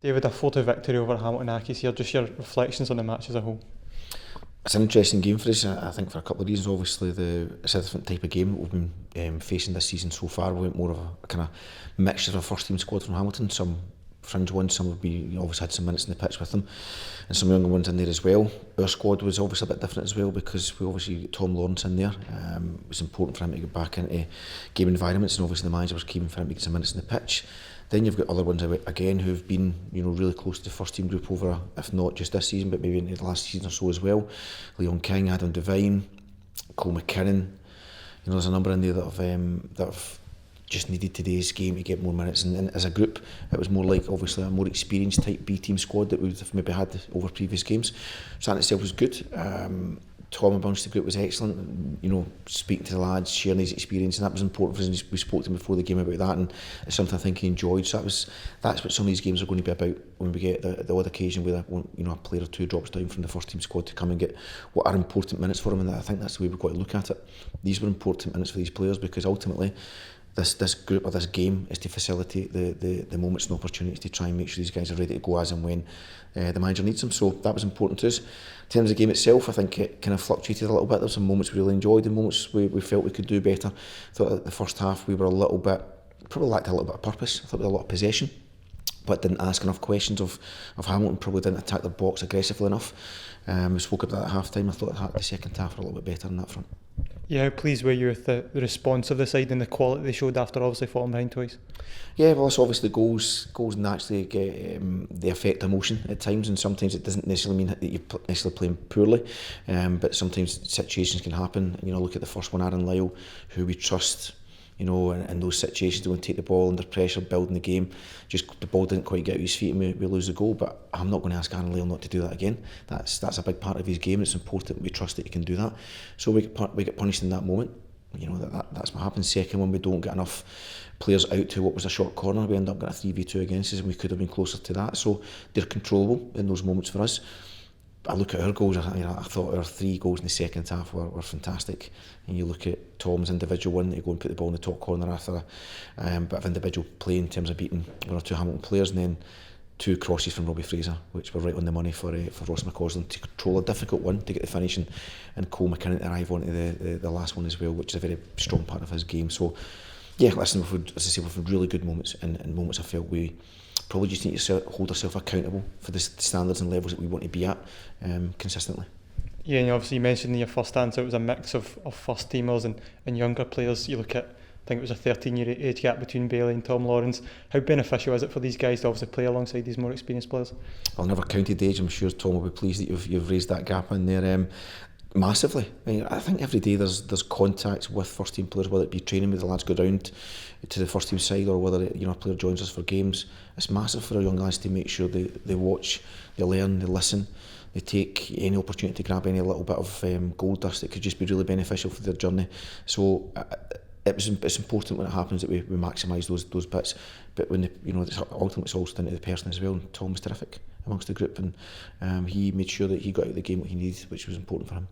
David, a 4-2 victory over Hamilton Academical here, just your reflections on the match as a whole. It's an interesting game for us, I think, for a couple of reasons. Obviously, it's a different type of game that we've been facing this season so far. We went more of a kind of mixture of a first team squad from Hamilton, some fringe ones, some have been, obviously had some minutes in the pitch with them, and some younger ones in there as well. Our squad was obviously a bit different as well because we obviously got Tom Lawrence in there. It was important for him to get back into game environments, and obviously the manager was keen for him to get some minutes in the pitch. Then you've got other ones again who've been, really close to the first team group over, if not just this season, but maybe into the last season or so as well. Leon King, Adam Devine, Cole McCallum. There's a number in there that have just needed today's game to get more minutes, and as a group it was more like obviously a more experienced type B team squad that we've maybe had over previous games. So that in itself was good. Tom amongst the group was excellent, speaking to the lads, sharing his experience, and that was important for us. We spoke to him before the game about that, and it's something I think he enjoyed. So that's what some of these games are going to be about when we get the odd occasion where a player or two drops down from the first team squad to come and get what are important minutes for him, and I think that's the way we've got to look at it. These were important minutes for these players because ultimately this group or this game is to facilitate the moments and opportunities to try and make sure these guys are ready to go as and when the manager needs them. So that was important to us. In terms of the game itself, I think it kind of fluctuated a little bit. There were some moments we really enjoyed and moments we felt we could do better. I thought that the first half we were probably lacked a little bit of purpose. I thought we had a lot of possession, but didn't ask enough questions of Hamilton, probably didn't attack the box aggressively enough. We spoke about that at half time. I thought the second half were a little bit better on that front. Yeah, how pleased were you with the response of the side and the quality they showed after obviously falling behind twice? Yeah, well, it's obviously goals naturally get they affect emotion at times, and sometimes it doesn't necessarily mean that you're necessarily playing poorly, but sometimes situations can happen. Look at the first one, Aaron Lyle, who we trust. In those situations, they won't take the ball under pressure, building the game. Just the ball didn't quite get to his feet and we lose the goal. But I'm not going to ask Aaron Lyle not to do that again. That's a big part of his game. It's important we trust that he can do that. So we get punished in that moment. That's what happens. Second one, we don't get enough players out to what was a short corner. We end up getting a 3v2 against us, and we could have been closer to that. So they're controllable in those moments for us. I look at our goals, I thought our 3 goals in the second half were fantastic. And you look at Tom's individual one, they go and put the ball in the top corner after a bit of individual play in terms of beating one or two Hamilton players, and then 2 crosses from Robbie Fraser, which were right on the money for Ross McCallum to control a difficult one to get the finish, and Cole McCallum to arrive onto the last one as well, which is a very strong part of his game. So yeah, listen, we've had really good moments, and moments I felt we probably just need to hold ourselves accountable for the standards and levels that we want to be at consistently. Yeah, and obviously you mentioned in your first answer it was a mix of first teamers and younger players. You look at, I think it was a 13-year age gap between Bailey and Tom Lawrence. How beneficial is it for these guys to obviously play alongside these more experienced players? I've never counted the age. I'm sure Tom will be pleased that you've raised that gap in there. Massively. I think every day there's contact with first team players, whether it be training with the lads go down to the first team side, or whether a player joins us for games. It's massive for our young lads to make sure they watch, they learn, they listen, they take any opportunity to grab any little bit of gold dust that could just be really beneficial for their journey. So it's important when it happens that we maximise those bits. But when ultimately it's all down to the person as well. And Tom was terrific amongst the group, and he made sure that he got out of the game what he needed, which was important for him.